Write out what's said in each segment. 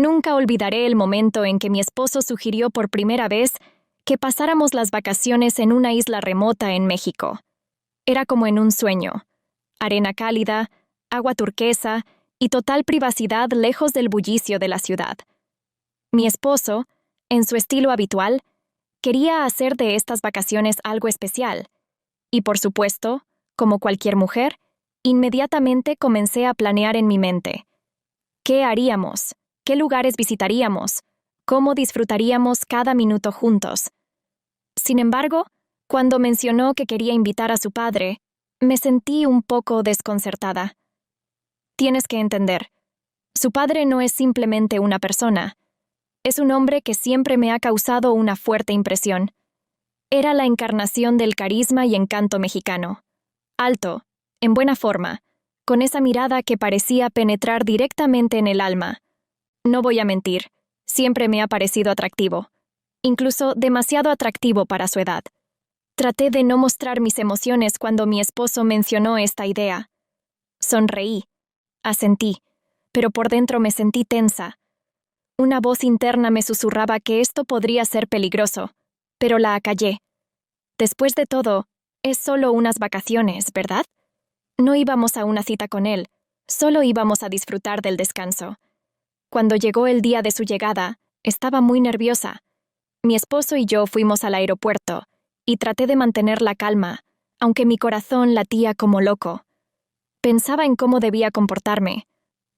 Nunca olvidaré el momento en que mi esposo sugirió por primera vez que pasáramos las vacaciones en una isla remota en México. Era como en un sueño. Arena cálida, agua turquesa y total privacidad lejos del bullicio de la ciudad. Mi esposo, en su estilo habitual, quería hacer de estas vacaciones algo especial. Y por supuesto, como cualquier mujer, inmediatamente comencé a planear en mi mente. ¿Qué haríamos? ¿Qué lugares visitaríamos? ¿Cómo disfrutaríamos cada minuto juntos? Sin embargo, cuando mencionó que quería invitar a su padre, me sentí un poco desconcertada. Tienes que entender, su padre no es simplemente una persona. Es un hombre que siempre me ha causado una fuerte impresión. Era la encarnación del carisma y encanto mexicano. Alto, en buena forma, con esa mirada que parecía penetrar directamente en el alma. No voy a mentir, siempre me ha parecido atractivo, incluso demasiado atractivo para su edad. Traté de no mostrar mis emociones cuando mi esposo mencionó esta idea. Sonreí, asentí, pero por dentro me sentí tensa. Una voz interna me susurraba que esto podría ser peligroso, pero la acallé. Después de todo, es solo unas vacaciones, ¿verdad? No íbamos a una cita con él, solo íbamos a disfrutar del descanso. Cuando llegó el día de su llegada, estaba muy nerviosa. Mi esposo y yo fuimos al aeropuerto, y traté de mantener la calma, aunque mi corazón latía como loco. Pensaba en cómo debía comportarme.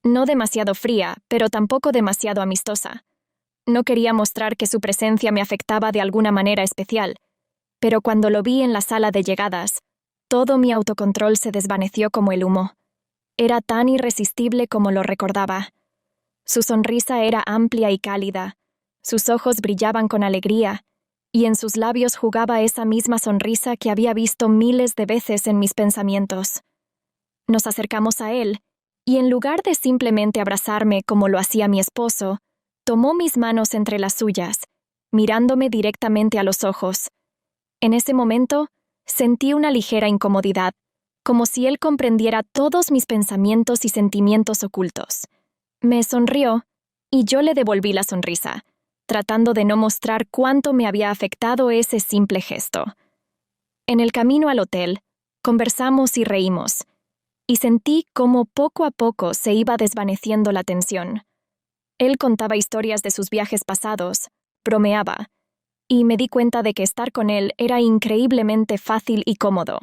No demasiado fría, pero tampoco demasiado amistosa. No quería mostrar que su presencia me afectaba de alguna manera especial, pero cuando lo vi en la sala de llegadas, todo mi autocontrol se desvaneció como el humo. Era tan irresistible como lo recordaba. Su sonrisa era amplia y cálida, sus ojos brillaban con alegría, y en sus labios jugaba esa misma sonrisa que había visto miles de veces en mis pensamientos. Nos acercamos a él, y en lugar de simplemente abrazarme como lo hacía mi esposo, tomó mis manos entre las suyas, mirándome directamente a los ojos. En ese momento, sentí una ligera incomodidad, como si él comprendiera todos mis pensamientos y sentimientos ocultos. Me sonrió, y yo le devolví la sonrisa, tratando de no mostrar cuánto me había afectado ese simple gesto. En el camino al hotel, conversamos y reímos, y sentí cómo poco a poco se iba desvaneciendo la tensión. Él contaba historias de sus viajes pasados, bromeaba, y me di cuenta de que estar con él era increíblemente fácil y cómodo.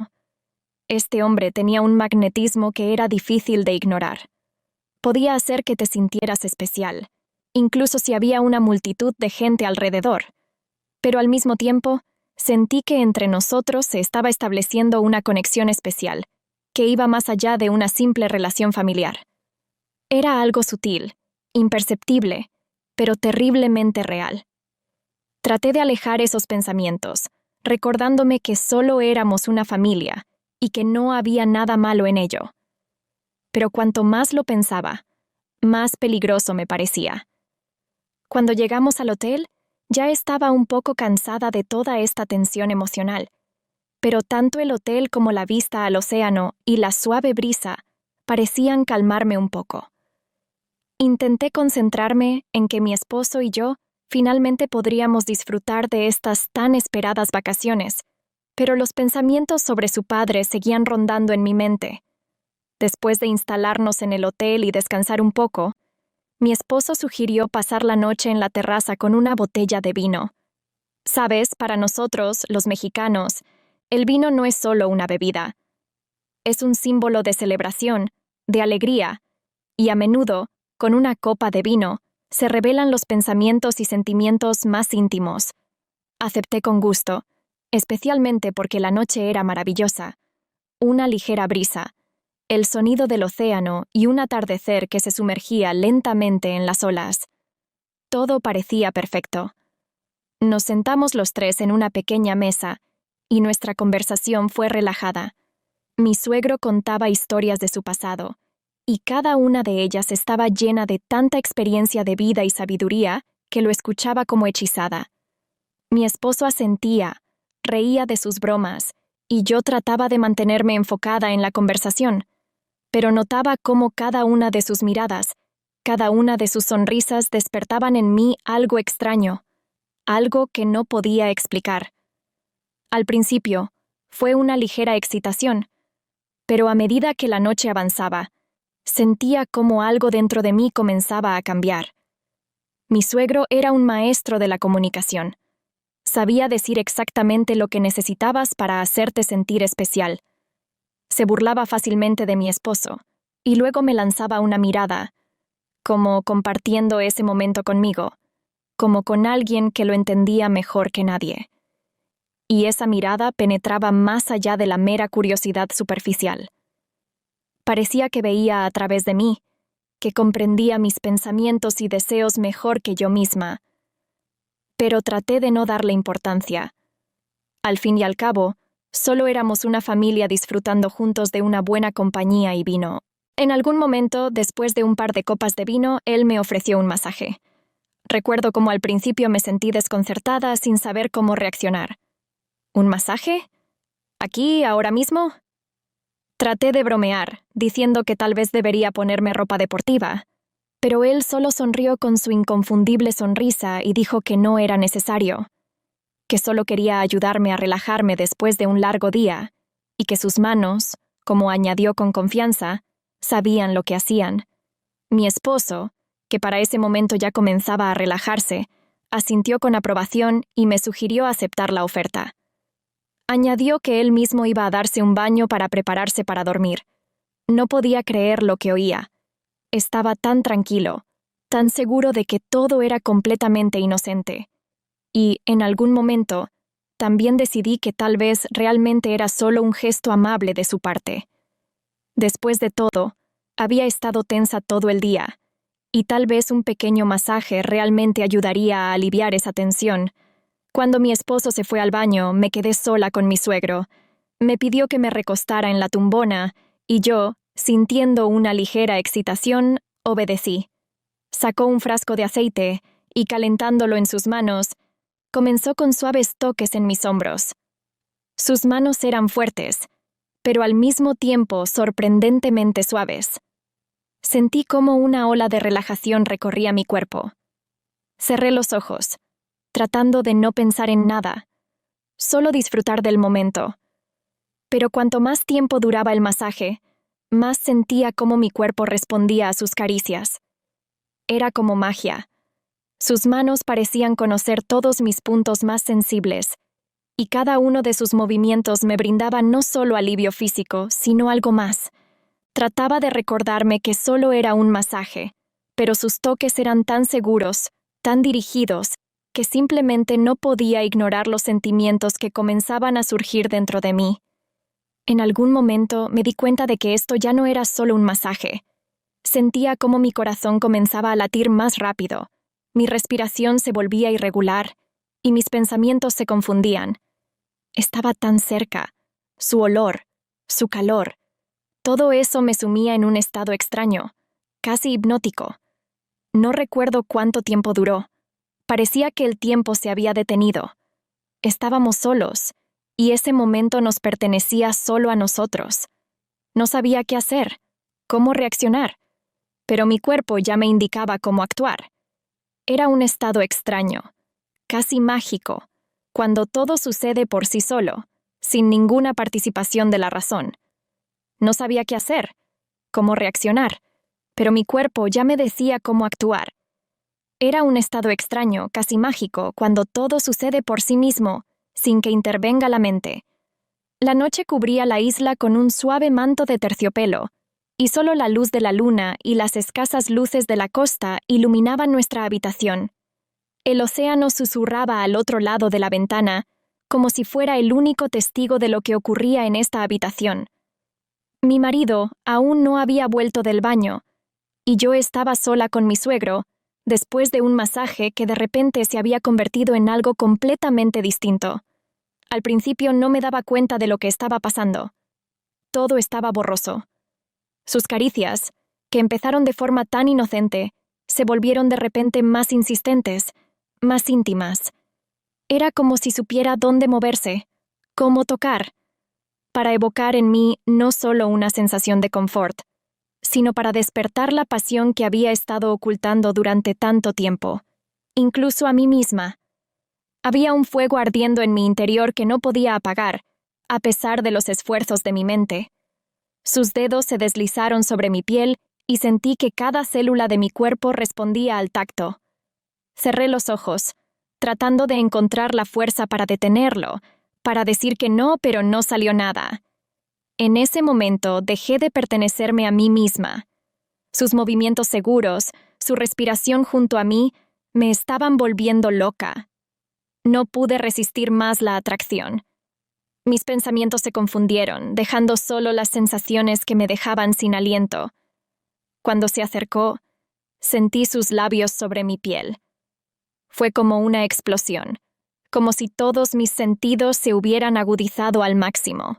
Este hombre tenía un magnetismo que era difícil de ignorar. Podía hacer que te sintieras especial, incluso si había una multitud de gente alrededor. Pero al mismo tiempo, sentí que entre nosotros se estaba estableciendo una conexión especial, que iba más allá de una simple relación familiar. Era algo sutil, imperceptible, pero terriblemente real. Traté de alejar esos pensamientos, recordándome que solo éramos una familia y que no había nada malo en ello. Pero cuanto más lo pensaba, más peligroso me parecía. Cuando llegamos al hotel, ya estaba un poco cansada de toda esta tensión emocional, pero tanto el hotel como la vista al océano y la suave brisa parecían calmarme un poco. Intenté concentrarme en que mi esposo y yo finalmente podríamos disfrutar de estas tan esperadas vacaciones, pero los pensamientos sobre su padre seguían rondando en mi mente. Después de instalarnos en el hotel y descansar un poco, mi esposo sugirió pasar la noche en la terraza con una botella de vino. Sabes, para nosotros, los mexicanos, el vino no es solo una bebida. Es un símbolo de celebración, de alegría, y a menudo, con una copa de vino, se revelan los pensamientos y sentimientos más íntimos. Acepté con gusto, especialmente porque la noche era maravillosa. Una ligera brisa, el sonido del océano y un atardecer que se sumergía lentamente en las olas. Todo parecía perfecto. Nos sentamos los tres en una pequeña mesa, y nuestra conversación fue relajada. Mi suegro contaba historias de su pasado, y cada una de ellas estaba llena de tanta experiencia de vida y sabiduría que lo escuchaba como hechizada. Mi esposo asentía, reía de sus bromas, y yo trataba de mantenerme enfocada en la conversación, pero notaba cómo cada una de sus miradas, Cada una de sus sonrisas despertaban en mí algo extraño, algo que no podía explicar. Al principio, fue una ligera excitación, pero a medida que la noche avanzaba, sentía como algo dentro de mí comenzaba a cambiar. Mi suegro era un maestro de la comunicación. Sabía decir exactamente lo que necesitabas para hacerte sentir especial. Se burlaba fácilmente de mi esposo, y luego me lanzaba una mirada, como compartiendo ese momento conmigo, como con alguien que lo entendía mejor que nadie. Y esa mirada penetraba más allá de la mera curiosidad superficial. Parecía que veía a través de mí, que comprendía mis pensamientos y deseos mejor que yo misma. Pero traté de no darle importancia. Al fin y al cabo, solo éramos una familia disfrutando juntos de una buena compañía y vino. En algún momento, después de un par de copas de vino, él me ofreció un masaje. Recuerdo cómo al principio me sentí desconcertada sin saber cómo reaccionar. ¿Un masaje? ¿Aquí, ahora mismo? Traté de bromear, diciendo que tal vez debería ponerme ropa deportiva, pero él solo sonrió con su inconfundible sonrisa y dijo que no era necesario, que solo quería ayudarme a relajarme después de un largo día, y que sus manos, como añadió con confianza, sabían lo que hacían. Mi esposo, que para ese momento ya comenzaba a relajarse, asintió con aprobación y me sugirió aceptar la oferta. Añadió que él mismo iba a darse un baño para prepararse para dormir. No podía creer lo que oía. Estaba tan tranquilo, tan seguro de que todo era completamente inocente. Y, en algún momento, también decidí que tal vez realmente era solo un gesto amable de su parte. Después de todo, había estado tensa todo el día, y tal vez un pequeño masaje realmente ayudaría a aliviar esa tensión. Cuando mi esposo se fue al baño, me quedé sola con mi suegro. Me pidió que me recostara en la tumbona, y yo, sintiendo una ligera excitación, obedecí. Sacó un frasco de aceite, y calentándolo en sus manos, comenzó con suaves toques en mis hombros. Sus manos eran fuertes, pero al mismo tiempo sorprendentemente suaves. Sentí como una ola de relajación recorría mi cuerpo. Cerré los ojos, tratando de no pensar en nada, solo disfrutar del momento. Pero cuanto más tiempo duraba el masaje, más sentía cómo mi cuerpo respondía a sus caricias. Era como magia. Sus manos parecían conocer todos mis puntos más sensibles, y cada uno de sus movimientos me brindaba no solo alivio físico, sino algo más. Trataba de recordarme que solo era un masaje, pero sus toques eran tan seguros, tan dirigidos, que simplemente no podía ignorar los sentimientos que comenzaban a surgir dentro de mí. En algún momento me di cuenta de que esto ya no era solo un masaje. Sentía cómo mi corazón comenzaba a latir más rápido, mi respiración se volvía irregular, y mis pensamientos se confundían. Estaba tan cerca, su olor, su calor. Todo eso me sumía en un estado extraño, casi hipnótico. No recuerdo cuánto tiempo duró. Parecía que el tiempo se había detenido. Estábamos solos, y ese momento nos pertenecía solo a nosotros. No sabía qué hacer, cómo reaccionar, pero mi cuerpo ya me indicaba cómo actuar. Era un estado extraño, casi mágico, cuando todo sucede por sí solo, sin ninguna participación de la razón. No sabía qué hacer, cómo reaccionar, pero mi cuerpo ya me decía cómo actuar. Era un estado extraño, casi mágico, cuando todo sucede por sí mismo, sin que intervenga la mente. La noche cubría la isla con un suave manto de terciopelo, y solo la luz de la luna y las escasas luces de la costa iluminaban nuestra habitación. El océano susurraba al otro lado de la ventana, como si fuera el único testigo de lo que ocurría en esta habitación. Mi marido aún no había vuelto del baño, y yo estaba sola con mi suegro, después de un masaje que de repente se había convertido en algo completamente distinto. Al principio no me daba cuenta de lo que estaba pasando. Todo estaba borroso. Sus caricias, que empezaron de forma tan inocente, se volvieron de repente más insistentes, más íntimas. Era como si supiera dónde moverse, cómo tocar, para evocar en mí no solo una sensación de confort, sino para despertar la pasión que había estado ocultando durante tanto tiempo, incluso a mí misma. Había un fuego ardiendo en mi interior que no podía apagar, a pesar de los esfuerzos de mi mente. Sus dedos se deslizaron sobre mi piel y sentí que cada célula de mi cuerpo respondía al tacto. Cerré los ojos, tratando de encontrar la fuerza para detenerlo, para decir que no, pero no salió nada. En ese momento dejé de pertenecerme a mí misma. Sus movimientos seguros, su respiración junto a mí, me estaban volviendo loca. No pude resistir más la atracción. Mis pensamientos se confundieron, dejando solo las sensaciones que me dejaban sin aliento. Cuando se acercó, sentí sus labios sobre mi piel. Fue como una explosión, como si todos mis sentidos se hubieran agudizado al máximo.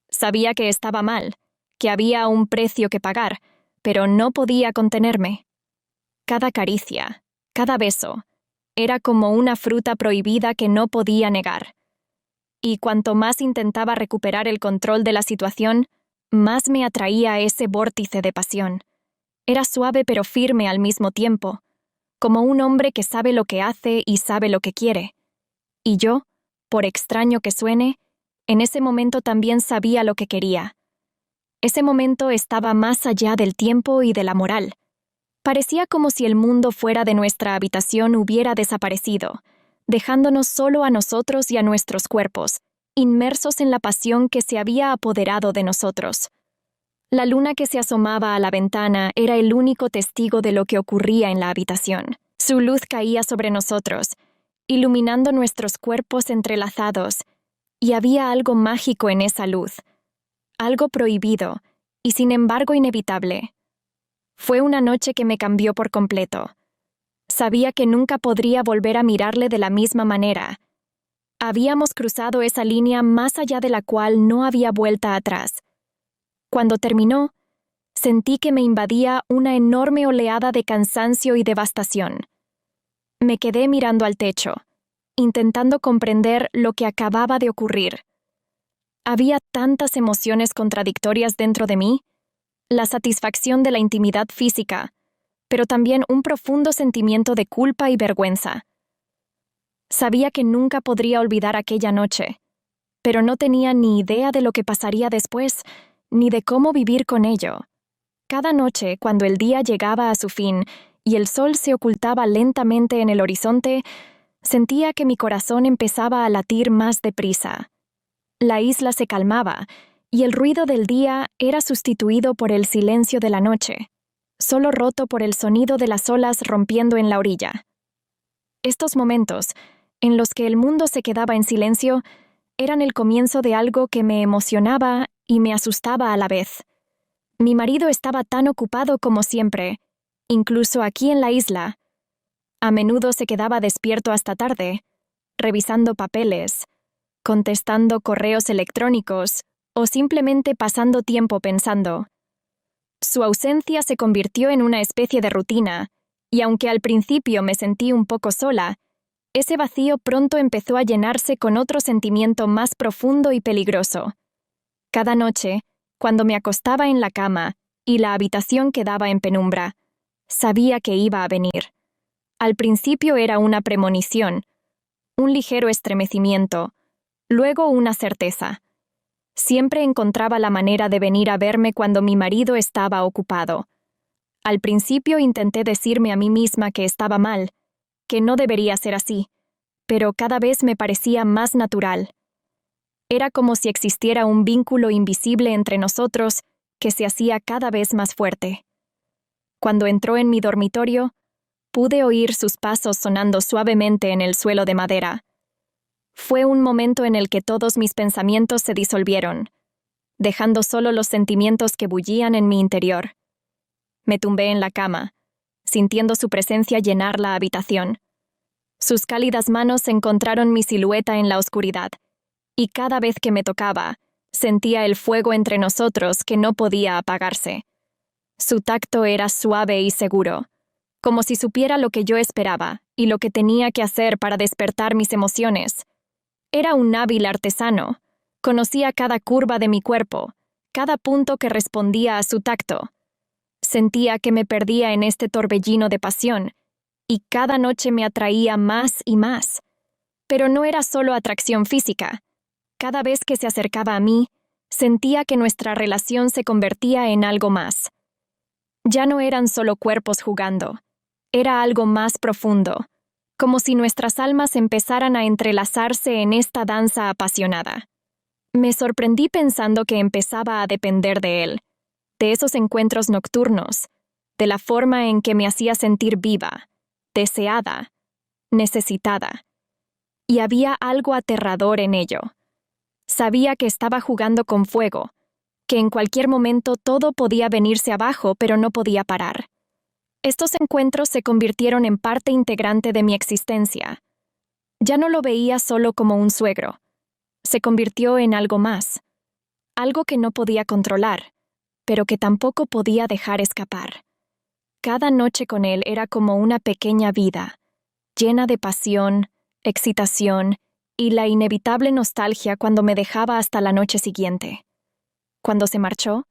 Sabía que estaba mal, que había un precio que pagar, pero no podía contenerme. Cada caricia, cada beso, era como una fruta prohibida que no podía negar. Y cuanto más intentaba recuperar el control de la situación, más me atraía ese vórtice de pasión. Era suave pero firme al mismo tiempo, como un hombre que sabe lo que hace y sabe lo que quiere. Y yo, por extraño que suene, en ese momento también sabía lo que quería. Ese momento estaba más allá del tiempo y de la moral. Parecía como si el mundo fuera de nuestra habitación hubiera desaparecido, dejándonos solo a nosotros y a nuestros cuerpos, inmersos en la pasión que se había apoderado de nosotros. La luna que se asomaba a la ventana era el único testigo de lo que ocurría en la habitación. Su luz caía sobre nosotros, iluminando nuestros cuerpos entrelazados, y había algo mágico en esa luz, algo prohibido, y sin embargo inevitable. Fue una noche que me cambió por completo. Sabía que nunca podría volver a mirarle de la misma manera. Habíamos cruzado esa línea más allá de la cual no había vuelta atrás. Cuando terminó, sentí que me invadía una enorme oleada de cansancio y devastación. Me quedé mirando al techo, intentando comprender lo que acababa de ocurrir. Había tantas emociones contradictorias dentro de mí, la satisfacción de la intimidad física, pero también un profundo sentimiento de culpa y vergüenza. Sabía que nunca podría olvidar aquella noche, pero no tenía ni idea de lo que pasaría después, ni de cómo vivir con ello. Cada noche, cuando el día llegaba a su fin y el sol se ocultaba lentamente en el horizonte, sentía que mi corazón empezaba a latir más deprisa. La isla se calmaba, y el ruido del día era sustituido por el silencio de la noche, solo roto por el sonido de las olas rompiendo en la orilla. Estos momentos, en los que el mundo se quedaba en silencio, eran el comienzo de algo que me emocionaba y me asustaba a la vez. Mi marido estaba tan ocupado como siempre, incluso aquí en la isla. A menudo se quedaba despierto hasta tarde, revisando papeles, contestando correos electrónicos o simplemente pasando tiempo pensando. Su ausencia se convirtió en una especie de rutina, y aunque al principio me sentí un poco sola, ese vacío pronto empezó a llenarse con otro sentimiento más profundo y peligroso. Cada noche, cuando me acostaba en la cama y la habitación quedaba en penumbra, sabía que iba a venir. Al principio era una premonición, un ligero estremecimiento, luego una certeza. Siempre encontraba la manera de venir a verme cuando mi marido estaba ocupado. Al principio intenté decirme a mí misma que estaba mal, que no debería ser así, pero cada vez me parecía más natural. Era como si existiera un vínculo invisible entre nosotros que se hacía cada vez más fuerte. Cuando entró en mi dormitorio, pude oír sus pasos sonando suavemente en el suelo de madera. Fue un momento en el que todos mis pensamientos se disolvieron, dejando solo los sentimientos que bullían en mi interior. Me tumbé en la cama, sintiendo su presencia llenar la habitación. Sus cálidas manos encontraron mi silueta en la oscuridad, y cada vez que me tocaba, sentía el fuego entre nosotros que no podía apagarse. Su tacto era suave y seguro, como si supiera lo que yo esperaba y lo que tenía que hacer para despertar mis emociones. Era un hábil artesano. Conocía cada curva de mi cuerpo, cada punto que respondía a su tacto. Sentía que me perdía en este torbellino de pasión, y cada noche me atraía más y más. Pero no era solo atracción física. Cada vez que se acercaba a mí, sentía que nuestra relación se convertía en algo más. Ya no eran solo cuerpos jugando, era algo más profundo, como si nuestras almas empezaran a entrelazarse en esta danza apasionada. Me sorprendí pensando que empezaba a depender de él, de esos encuentros nocturnos, de la forma en que me hacía sentir viva, deseada, necesitada. Y había algo aterrador en ello. Sabía que estaba jugando con fuego, que en cualquier momento todo podía venirse abajo, pero no podía parar. Estos encuentros se convirtieron en parte integrante de mi existencia. Ya no lo veía solo como un suegro. Se convirtió en algo más, algo que no podía controlar, pero que tampoco podía dejar escapar. Cada noche con él era como una pequeña vida, llena de pasión, excitación y la inevitable nostalgia cuando me dejaba hasta la noche siguiente. Cuando se marchó,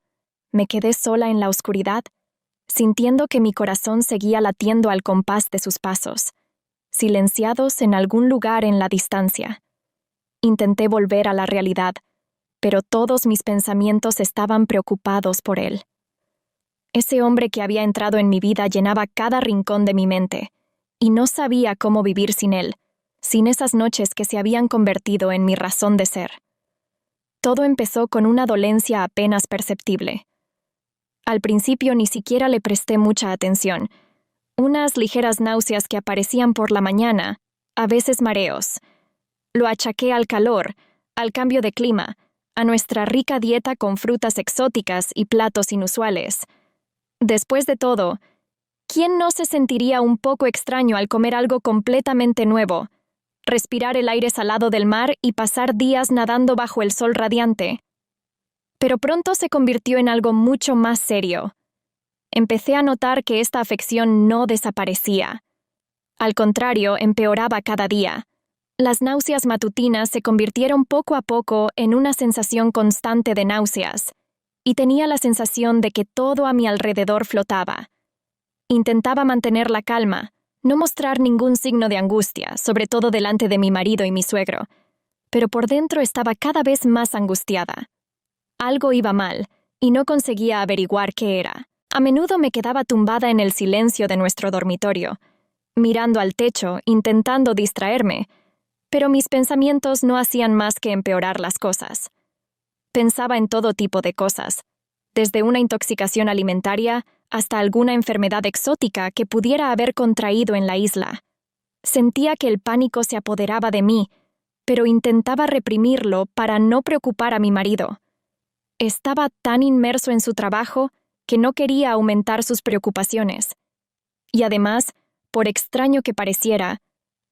me quedé sola en la oscuridad, sintiendo que mi corazón seguía latiendo al compás de sus pasos, silenciados en algún lugar en la distancia. Intenté volver a la realidad, pero todos mis pensamientos estaban preocupados por él. Ese hombre que había entrado en mi vida llenaba cada rincón de mi mente, y no sabía cómo vivir sin él, sin esas noches que se habían convertido en mi razón de ser. Todo empezó con una dolencia apenas perceptible. Al principio ni siquiera le presté mucha atención. Unas ligeras náuseas que aparecían por la mañana, a veces mareos. Lo achaqué al calor, al cambio de clima, a nuestra rica dieta con frutas exóticas y platos inusuales. Después de todo, ¿quién no se sentiría un poco extraño al comer algo completamente nuevo, respirar el aire salado del mar y pasar días nadando bajo el sol radiante? Pero pronto se convirtió en algo mucho más serio. Empecé a notar que esta afección no desaparecía. Al contrario, empeoraba cada día. Las náuseas matutinas se convirtieron poco a poco en una sensación constante de náuseas, y tenía la sensación de que todo a mi alrededor flotaba. Intentaba mantener la calma, no mostrar ningún signo de angustia, sobre todo delante de mi marido y mi suegro, pero por dentro estaba cada vez más angustiada. Algo iba mal, y no conseguía averiguar qué era. A menudo me quedaba tumbada en el silencio de nuestro dormitorio, mirando al techo, intentando distraerme, pero mis pensamientos no hacían más que empeorar las cosas. Pensaba en todo tipo de cosas, desde una intoxicación alimentaria hasta alguna enfermedad exótica que pudiera haber contraído en la isla. Sentía que el pánico se apoderaba de mí, pero intentaba reprimirlo para no preocupar a mi marido. Estaba tan inmerso en su trabajo que no quería aumentar sus preocupaciones. Y además, por extraño que pareciera,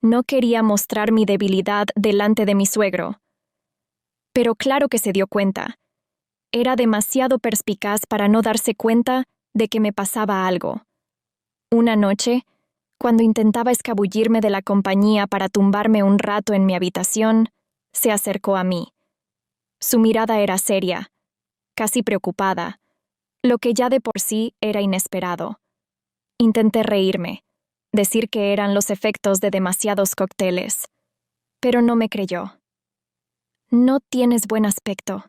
no quería mostrar mi debilidad delante de mi suegro. Pero claro que se dio cuenta. Era demasiado perspicaz para no darse cuenta de que me pasaba algo. Una noche, cuando intentaba escabullirme de la compañía para tumbarme un rato en mi habitación, se acercó a mí. Su mirada era seria, casi preocupada, lo que ya de por sí era inesperado. Intenté reírme, decir que eran los efectos de demasiados cócteles, pero no me creyó. «No tienes buen aspecto»,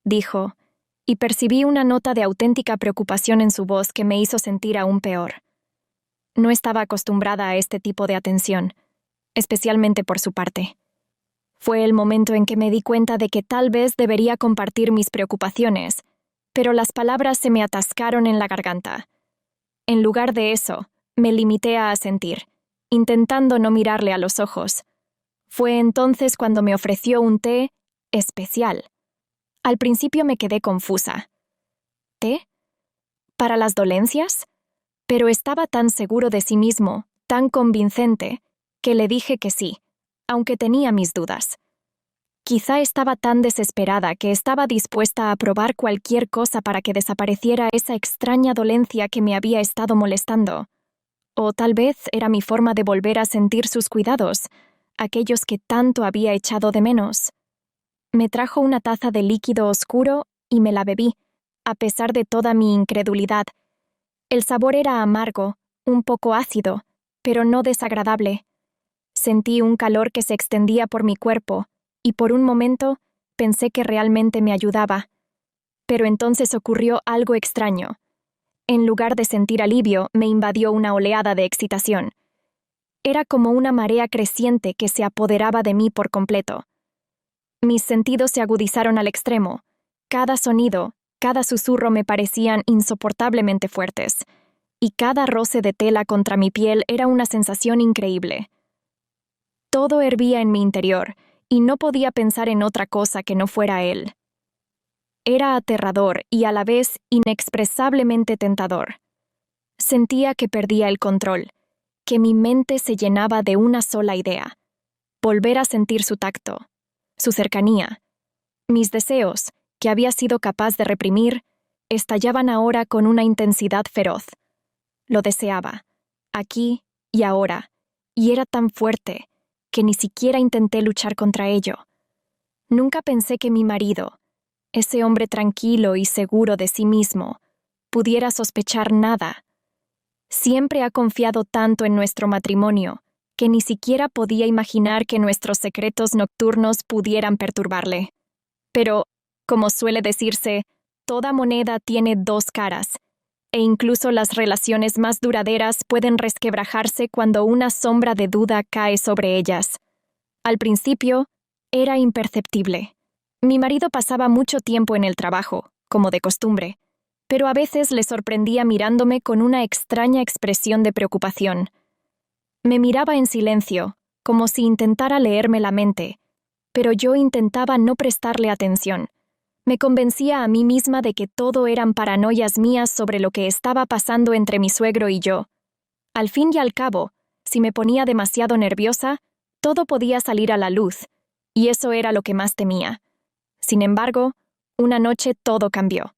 dijo, y percibí una nota de auténtica preocupación en su voz que me hizo sentir aún peor. No estaba acostumbrada a este tipo de atención, especialmente por su parte. Fue el momento en que me di cuenta de que tal vez debería compartir mis preocupaciones, pero las palabras se me atascaron en la garganta. En lugar de eso, me limité a asentir, intentando no mirarle a los ojos. Fue entonces cuando me ofreció un té especial. Al principio me quedé confusa. ¿Té? ¿Para las dolencias? Pero estaba tan seguro de sí mismo, tan convincente, que le dije que sí, aunque tenía mis dudas. Quizá estaba tan desesperada que estaba dispuesta a probar cualquier cosa para que desapareciera esa extraña dolencia que me había estado molestando. O tal vez era mi forma de volver a sentir sus cuidados, aquellos que tanto había echado de menos. Me trajo una taza de líquido oscuro y me la bebí, a pesar de toda mi incredulidad, El sabor era amargo, un poco ácido, pero no desagradable. Sentí un calor que se extendía por mi cuerpo, y por un momento pensé que realmente me ayudaba. Pero entonces ocurrió algo extraño. En lugar de sentir alivio, me invadió una oleada de excitación. Era como una marea creciente que se apoderaba de mí por completo. Mis sentidos se agudizaron al extremo. Cada sonido, cada susurro me parecían insoportablemente fuertes, y cada roce de tela contra mi piel era una sensación increíble. Todo hervía en mi interior, y no podía pensar en otra cosa que no fuera él. Era aterrador y a la vez inexpresablemente tentador. Sentía que perdía el control, que mi mente se llenaba de una sola idea: volver a sentir su tacto, su cercanía. Mis deseos, que había sido capaz de reprimir, estallaban ahora con una intensidad feroz. Lo deseaba, aquí y ahora, y era tan fuerte que ni siquiera intenté luchar contra ello. Nunca pensé que mi marido, ese hombre tranquilo y seguro de sí mismo, pudiera sospechar nada. Siempre ha confiado tanto en nuestro matrimonio que ni siquiera podía imaginar que nuestros secretos nocturnos pudieran perturbarle. Pero, como suele decirse, toda moneda tiene dos caras, e incluso las relaciones más duraderas pueden resquebrajarse cuando una sombra de duda cae sobre ellas. Al principio, era imperceptible. Mi marido pasaba mucho tiempo en el trabajo, como de costumbre, pero a veces le sorprendía mirándome con una extraña expresión de preocupación. Me miraba en silencio, como si intentara leerme la mente, pero yo intentaba no prestarle atención. Me convencía a mí misma de que todo eran paranoias mías sobre lo que estaba pasando entre mi suegro y yo. Al fin y al cabo, si me ponía demasiado nerviosa, todo podía salir a la luz, y eso era lo que más temía. Sin embargo, una noche todo cambió.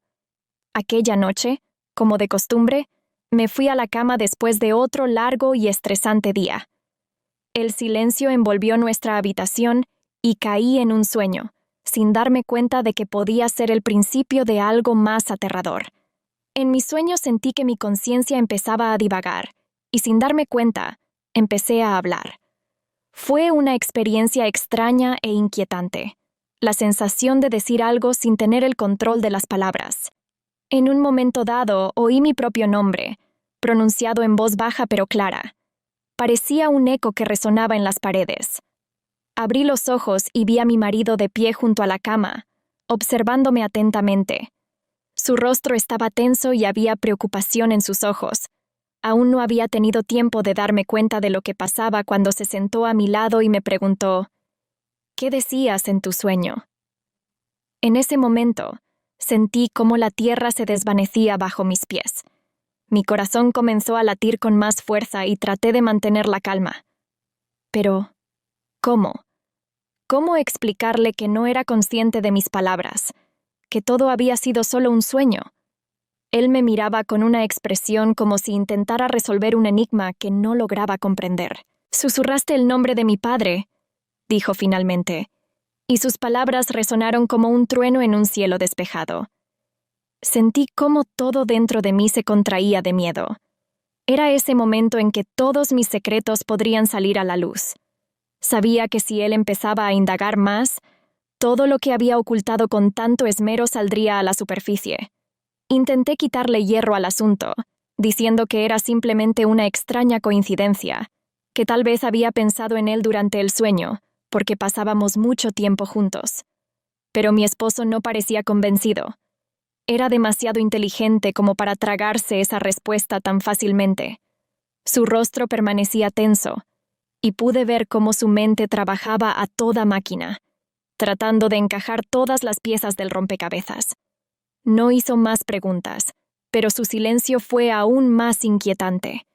Aquella noche, como de costumbre, me fui a la cama después de otro largo y estresante día. El silencio envolvió nuestra habitación y caí en un sueño, sin darme cuenta de que podía ser el principio de algo más aterrador. En mi sueño sentí que mi conciencia empezaba a divagar, y sin darme cuenta, empecé a hablar. Fue una experiencia extraña e inquietante, la sensación de decir algo sin tener el control de las palabras. En un momento dado oí mi propio nombre, pronunciado en voz baja pero clara. Parecía un eco que resonaba en las paredes. Abrí los ojos y vi a mi marido de pie junto a la cama, observándome atentamente. Su rostro estaba tenso y había preocupación en sus ojos. Aún no había tenido tiempo de darme cuenta de lo que pasaba cuando se sentó a mi lado y me preguntó: «¿Qué decías en tu sueño?». En ese momento, sentí cómo la tierra se desvanecía bajo mis pies. Mi corazón comenzó a latir con más fuerza y traté de mantener la calma. Pero, ¿cómo? ¿Cómo explicarle que no era consciente de mis palabras, que todo había sido solo un sueño? Él me miraba con una expresión como si intentara resolver un enigma que no lograba comprender. «Susurraste el nombre de mi padre», dijo finalmente, y sus palabras resonaron como un trueno en un cielo despejado. Sentí cómo todo dentro de mí se contraía de miedo. Era ese momento en que todos mis secretos podrían salir a la luz. Sabía que si él empezaba a indagar más, todo lo que había ocultado con tanto esmero saldría a la superficie. Intenté quitarle hierro al asunto, diciendo que era simplemente una extraña coincidencia, que tal vez había pensado en él durante el sueño, porque pasábamos mucho tiempo juntos. Pero mi esposo no parecía convencido. Era demasiado inteligente como para tragarse esa respuesta tan fácilmente. Su rostro permanecía tenso, y pude ver cómo su mente trabajaba a toda máquina, tratando de encajar todas las piezas del rompecabezas. No hizo más preguntas, pero su silencio fue aún más inquietante.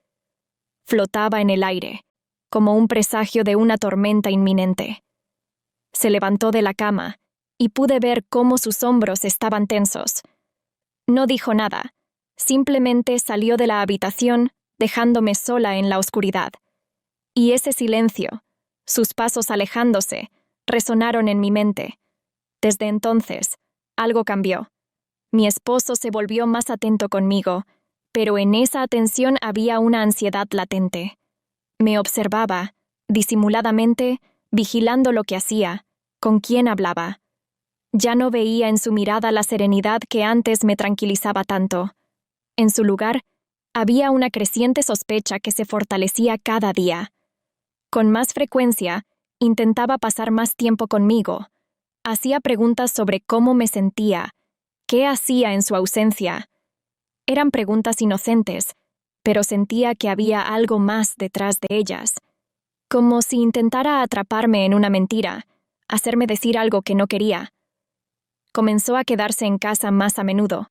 Flotaba en el aire, como un presagio de una tormenta inminente. Se levantó de la cama, y pude ver cómo sus hombros estaban tensos. No dijo nada, simplemente salió de la habitación, dejándome sola en la oscuridad. Y ese silencio, sus pasos alejándose, resonaron en mi mente. Desde entonces, algo cambió. Mi esposo se volvió más atento conmigo, pero en esa atención había una ansiedad latente. Me observaba, disimuladamente, vigilando lo que hacía, con quién hablaba. Ya no veía en su mirada la serenidad que antes me tranquilizaba tanto. En su lugar, había una creciente sospecha que se fortalecía cada día. Con más frecuencia, intentaba pasar más tiempo conmigo. Hacía preguntas sobre cómo me sentía, qué hacía en su ausencia. Eran preguntas inocentes, pero sentía que había algo más detrás de ellas. Como si intentara atraparme en una mentira, hacerme decir algo que no quería. Comenzó a quedarse en casa más a menudo,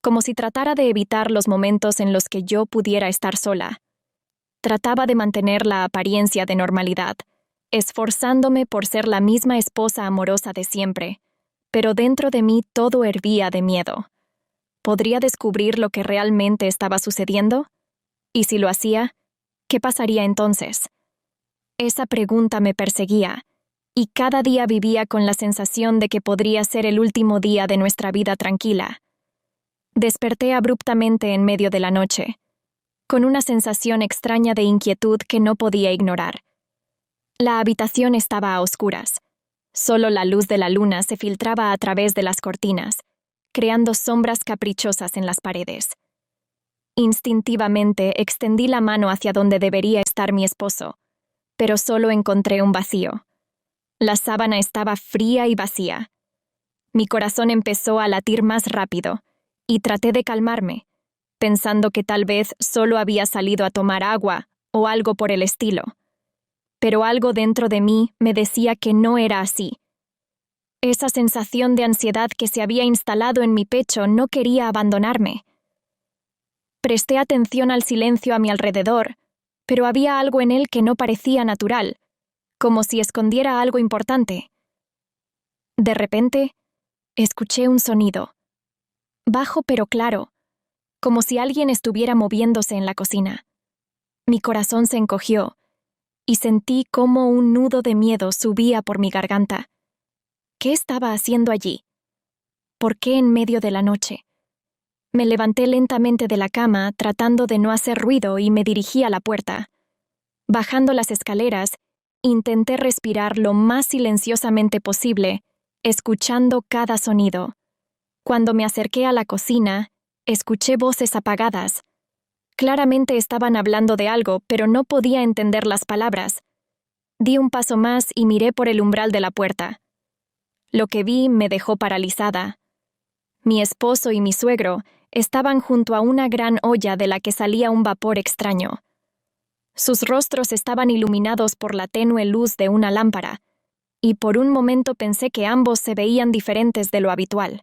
como si tratara de evitar los momentos en los que yo pudiera estar sola. Trataba de mantener la apariencia de normalidad, esforzándome por ser la misma esposa amorosa de siempre, pero dentro de mí todo hervía de miedo. ¿Podría descubrir lo que realmente estaba sucediendo? Y si lo hacía, ¿qué pasaría entonces? Esa pregunta me perseguía, y cada día vivía con la sensación de que podría ser el último día de nuestra vida tranquila. Desperté abruptamente en medio de la noche, con una sensación extraña de inquietud que no podía ignorar. La habitación estaba a oscuras. Solo la luz de la luna se filtraba a través de las cortinas, creando sombras caprichosas en las paredes. Instintivamente extendí la mano hacia donde debería estar mi esposo, pero solo encontré un vacío. La sábana estaba fría y vacía. Mi corazón empezó a latir más rápido, y traté de calmarme, pensando que tal vez solo había salido a tomar agua o algo por el estilo. Pero algo dentro de mí me decía que no era así. Esa sensación de ansiedad que se había instalado en mi pecho no quería abandonarme. Presté atención al silencio a mi alrededor, pero había algo en él que no parecía natural, como si escondiera algo importante. De repente, escuché un sonido, bajo pero claro, como si alguien estuviera moviéndose en la cocina. Mi corazón se encogió, y sentí cómo un nudo de miedo subía por mi garganta. ¿Qué estaba haciendo allí? ¿Por qué en medio de la noche? Me levanté lentamente de la cama, tratando de no hacer ruido, y me dirigí a la puerta. Bajando las escaleras, intenté respirar lo más silenciosamente posible, escuchando cada sonido. Cuando me acerqué a la cocina, escuché voces apagadas. Claramente estaban hablando de algo, pero no podía entender las palabras. Di un paso más y miré por el umbral de la puerta. Lo que vi me dejó paralizada. Mi esposo y mi suegro estaban junto a una gran olla de la que salía un vapor extraño. Sus rostros estaban iluminados por la tenue luz de una lámpara, y por un momento pensé que ambos se veían diferentes de lo habitual.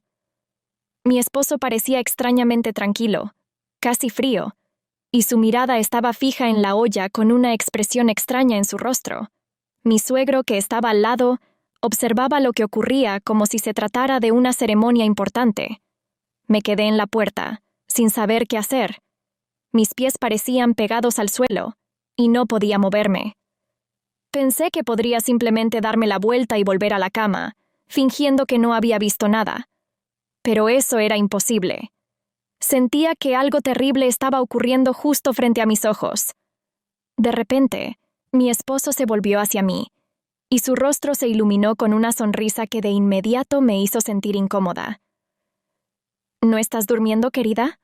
Mi esposo parecía extrañamente tranquilo, casi frío, y su mirada estaba fija en la olla con una expresión extraña en su rostro. Mi suegro, que estaba al lado, observaba lo que ocurría como si se tratara de una ceremonia importante. Me quedé en la puerta, sin saber qué hacer. Mis pies parecían pegados al suelo, y no podía moverme. Pensé que podría simplemente darme la vuelta y volver a la cama, fingiendo que no había visto nada. Pero eso era imposible. Sentía que algo terrible estaba ocurriendo justo frente a mis ojos. De repente, mi esposo se volvió hacia mí, y su rostro se iluminó con una sonrisa que de inmediato me hizo sentir incómoda. ¿No estás durmiendo, querida?,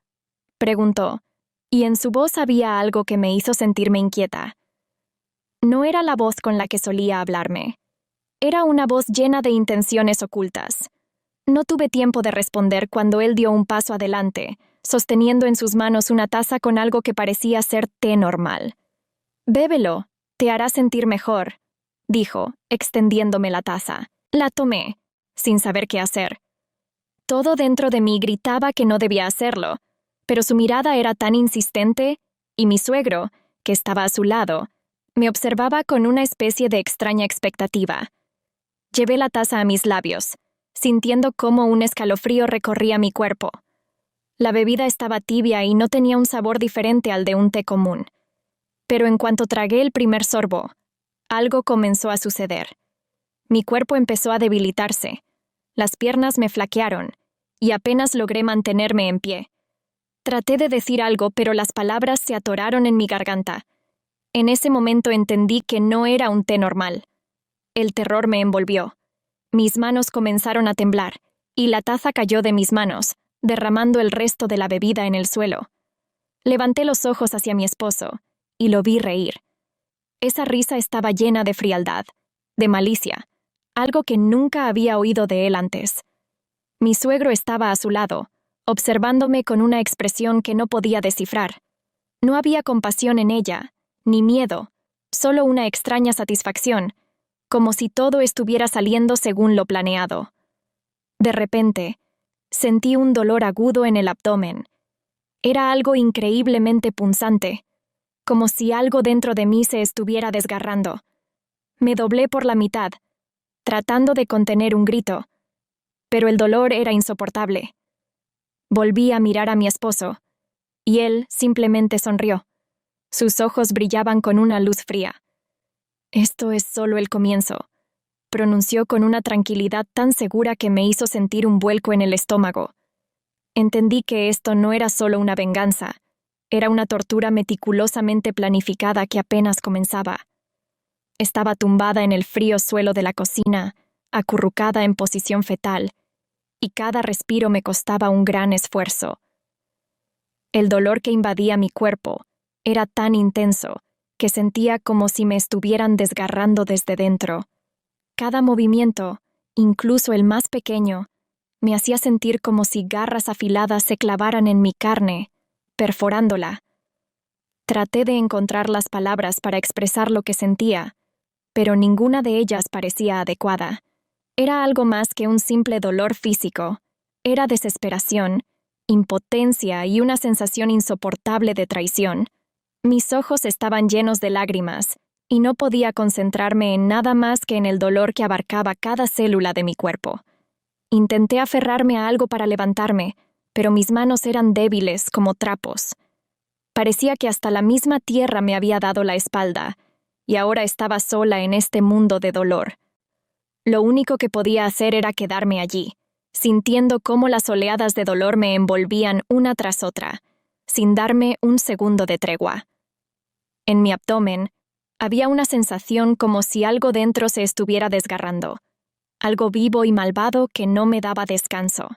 preguntó, y en su voz había algo que me hizo sentirme inquieta. No era la voz con la que solía hablarme. Era una voz llena de intenciones ocultas. No tuve tiempo de responder cuando él dio un paso adelante, sosteniendo en sus manos una taza con algo que parecía ser té normal. «Bébelo, te hará sentir mejor», dijo, extendiéndome la taza. La tomé, sin saber qué hacer. Todo dentro de mí gritaba que no debía hacerlo, pero su mirada era tan insistente, y mi suegro, que estaba a su lado, me observaba con una especie de extraña expectativa. Llevé la taza a mis labios, sintiendo cómo un escalofrío recorría mi cuerpo. La bebida estaba tibia y no tenía un sabor diferente al de un té común. Pero en cuanto tragué el primer sorbo, algo comenzó a suceder. Mi cuerpo empezó a debilitarse, las piernas me flaquearon, y apenas logré mantenerme en pie. Traté de decir algo, pero las palabras se atoraron en mi garganta. En ese momento entendí que no era un té normal. El terror me envolvió. Mis manos comenzaron a temblar, y la taza cayó de mis manos, derramando el resto de la bebida en el suelo. Levanté los ojos hacia mi esposo, y lo vi reír. Esa risa estaba llena de frialdad, de malicia, algo que nunca había oído de él antes. Mi suegro estaba a su lado, observándome con una expresión que no podía descifrar. No había compasión en ella, ni miedo, solo una extraña satisfacción, como si todo estuviera saliendo según lo planeado. De repente, sentí un dolor agudo en el abdomen. Era algo increíblemente punzante, como si algo dentro de mí se estuviera desgarrando. Me doblé por la mitad, tratando de contener un grito, pero el dolor era insoportable. Volví a mirar a mi esposo, y él simplemente sonrió. Sus ojos brillaban con una luz fría. «Esto es solo el comienzo», pronunció con una tranquilidad tan segura que me hizo sentir un vuelco en el estómago. Entendí que esto no era solo una venganza, era una tortura meticulosamente planificada que apenas comenzaba. Estaba tumbada en el frío suelo de la cocina, acurrucada en posición fetal, y cada respiro me costaba un gran esfuerzo. El dolor que invadía mi cuerpo era tan intenso que sentía como si me estuvieran desgarrando desde dentro. Cada movimiento, incluso el más pequeño, me hacía sentir como si garras afiladas se clavaran en mi carne, perforándola. Traté de encontrar las palabras para expresar lo que sentía, pero ninguna de ellas parecía adecuada. Era algo más que un simple dolor físico. Era desesperación, impotencia y una sensación insoportable de traición. Mis ojos estaban llenos de lágrimas, y no podía concentrarme en nada más que en el dolor que abarcaba cada célula de mi cuerpo. Intenté aferrarme a algo para levantarme, pero mis manos eran débiles como trapos. Parecía que hasta la misma tierra me había dado la espalda, y ahora estaba sola en este mundo de dolor. Lo único que podía hacer era quedarme allí, sintiendo cómo las oleadas de dolor me envolvían una tras otra, sin darme un segundo de tregua. En mi abdomen había una sensación como si algo dentro se estuviera desgarrando, algo vivo y malvado que no me daba descanso.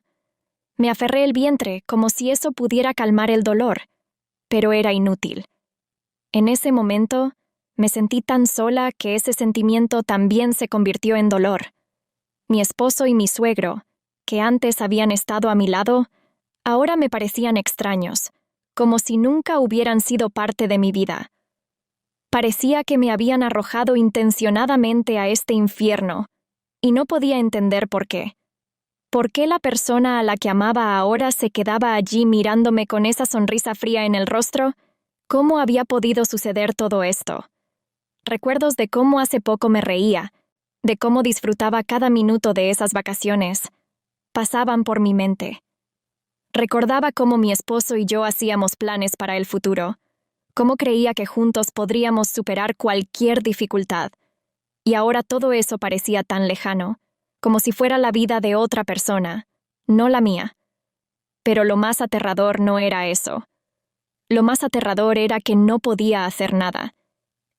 Me aferré el vientre como si eso pudiera calmar el dolor, pero era inútil. En ese momento, me sentí tan sola que ese sentimiento también se convirtió en dolor. Mi esposo y mi suegro, que antes habían estado a mi lado, ahora me parecían extraños, como si nunca hubieran sido parte de mi vida. Parecía que me habían arrojado intencionadamente a este infierno, y no podía entender por qué. ¿Por qué la persona a la que amaba ahora se quedaba allí mirándome con esa sonrisa fría en el rostro? ¿Cómo había podido suceder todo esto? Recuerdos de cómo hace poco me reía, de cómo disfrutaba cada minuto de esas vacaciones, pasaban por mi mente. Recordaba cómo mi esposo y yo hacíamos planes para el futuro, cómo creía que juntos podríamos superar cualquier dificultad. Y ahora todo eso parecía tan lejano, como si fuera la vida de otra persona, no la mía. Pero lo más aterrador no era eso. Lo más aterrador era que no podía hacer nada.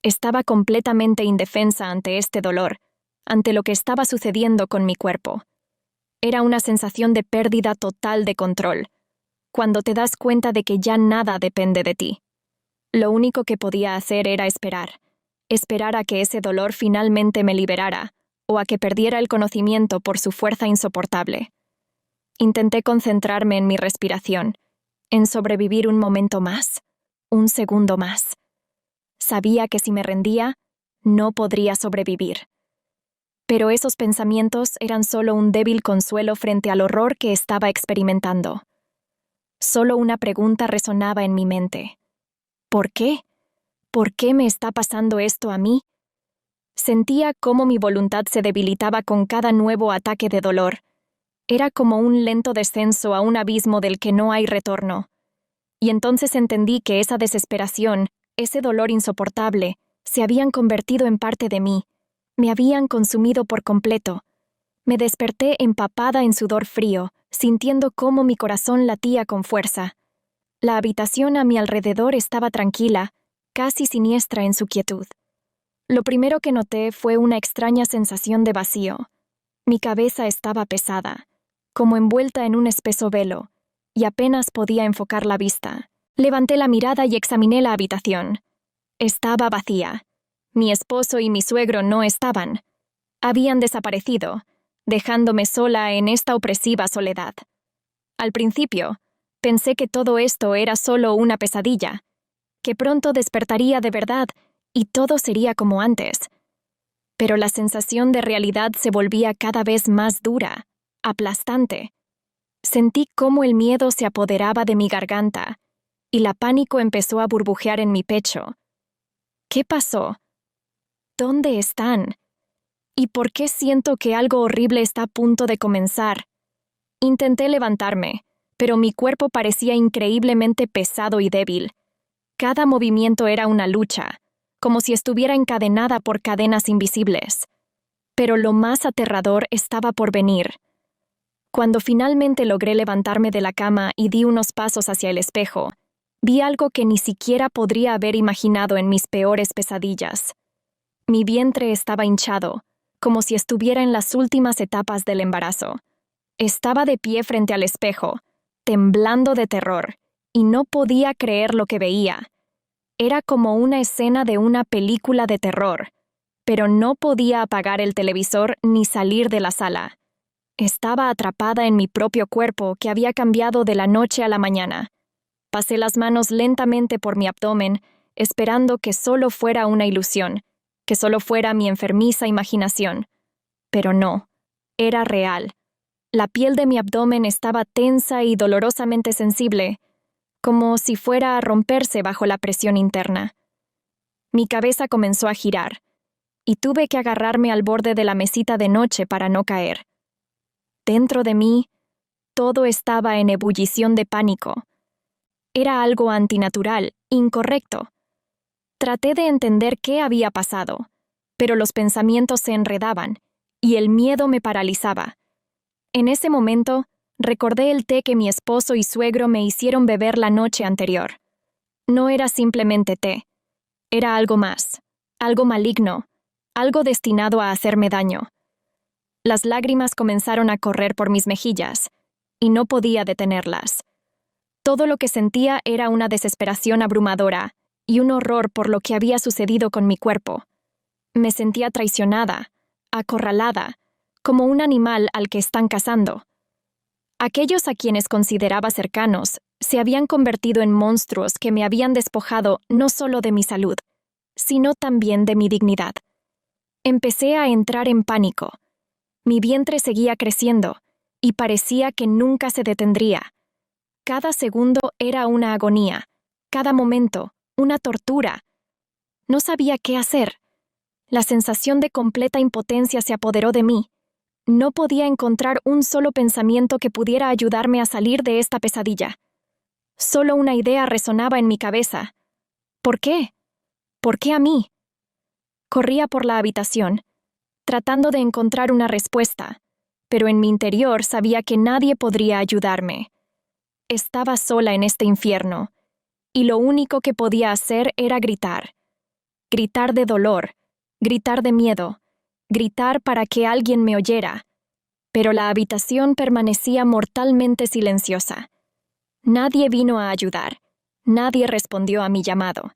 Estaba completamente indefensa ante este dolor, ante lo que estaba sucediendo con mi cuerpo. Era una sensación de pérdida total de control, cuando te das cuenta de que ya nada depende de ti. Lo único que podía hacer era esperar a que ese dolor finalmente me liberara, o a que perdiera el conocimiento por su fuerza insoportable. Intenté concentrarme en mi respiración, en sobrevivir un momento más, un segundo más. Sabía que si me rendía, no podría sobrevivir. Pero esos pensamientos eran solo un débil consuelo frente al horror que estaba experimentando. Solo una pregunta resonaba en mi mente. ¿Por qué? ¿Por qué me está pasando esto a mí? Sentía cómo mi voluntad se debilitaba con cada nuevo ataque de dolor. Era como un lento descenso a un abismo del que no hay retorno. Y entonces entendí que esa desesperación, ese dolor insoportable, se habían convertido en parte de mí. Me habían consumido por completo. Me desperté empapada en sudor frío, sintiendo cómo mi corazón latía con fuerza. La habitación a mi alrededor estaba tranquila, casi siniestra en su quietud. Lo primero que noté fue una extraña sensación de vacío. Mi cabeza estaba pesada, como envuelta en un espeso velo, y apenas podía enfocar la vista. Levanté la mirada y examiné la habitación. Estaba vacía. Mi esposo y mi suegro no estaban. Habían desaparecido, dejándome sola en esta opresiva soledad. Al principio, pensé que todo esto era solo una pesadilla, que pronto despertaría de verdad y todo sería como antes. Pero la sensación de realidad se volvía cada vez más dura, aplastante. Sentí cómo el miedo se apoderaba de mi garganta y la pánico empezó a burbujear en mi pecho. ¿Qué pasó? ¿Dónde están? ¿Y por qué siento que algo horrible está a punto de comenzar? Intenté levantarme, pero mi cuerpo parecía increíblemente pesado y débil. Cada movimiento era una lucha, como si estuviera encadenada por cadenas invisibles. Pero lo más aterrador estaba por venir. Cuando finalmente logré levantarme de la cama y di unos pasos hacia el espejo, vi algo que ni siquiera podría haber imaginado en mis peores pesadillas. Mi vientre estaba hinchado, como si estuviera en las últimas etapas del embarazo. Estaba de pie frente al espejo, temblando de terror, y no podía creer lo que veía. Era como una escena de una película de terror, pero no podía apagar el televisor ni salir de la sala. Estaba atrapada en mi propio cuerpo que había cambiado de la noche a la mañana. Pasé las manos lentamente por mi abdomen, esperando que solo fuera una ilusión, que solo fuera mi enfermiza imaginación. Pero no, era real. La piel de mi abdomen estaba tensa y dolorosamente sensible, como si fuera a romperse bajo la presión interna. Mi cabeza comenzó a girar, y tuve que agarrarme al borde de la mesita de noche para no caer. Dentro de mí, todo estaba en ebullición de pánico. Era algo antinatural, incorrecto. Traté de entender qué había pasado, pero los pensamientos se enredaban, y el miedo me paralizaba. En ese momento, recordé el té que mi esposo y suegro me hicieron beber la noche anterior. No era simplemente té. Era algo más, algo maligno, algo destinado a hacerme daño. Las lágrimas comenzaron a correr por mis mejillas, y no podía detenerlas. Todo lo que sentía era una desesperación abrumadora y un horror por lo que había sucedido con mi cuerpo. Me sentía traicionada, acorralada, como un animal al que están cazando. Aquellos a quienes consideraba cercanos se habían convertido en monstruos que me habían despojado no solo de mi salud, sino también de mi dignidad. Empecé a entrar en pánico. Mi vientre seguía creciendo y parecía que nunca se detendría. Cada segundo era una agonía, cada momento, una tortura. No sabía qué hacer. La sensación de completa impotencia se apoderó de mí. No podía encontrar un solo pensamiento que pudiera ayudarme a salir de esta pesadilla. Solo una idea resonaba en mi cabeza. ¿Por qué? ¿Por qué a mí? Corría por la habitación, tratando de encontrar una respuesta, pero en mi interior sabía que nadie podría ayudarme. Estaba sola en este infierno, y lo único que podía hacer era gritar. Gritar de dolor, gritar de miedo, gritar para que alguien me oyera. Pero la habitación permanecía mortalmente silenciosa. Nadie vino a ayudar. Nadie respondió a mi llamado.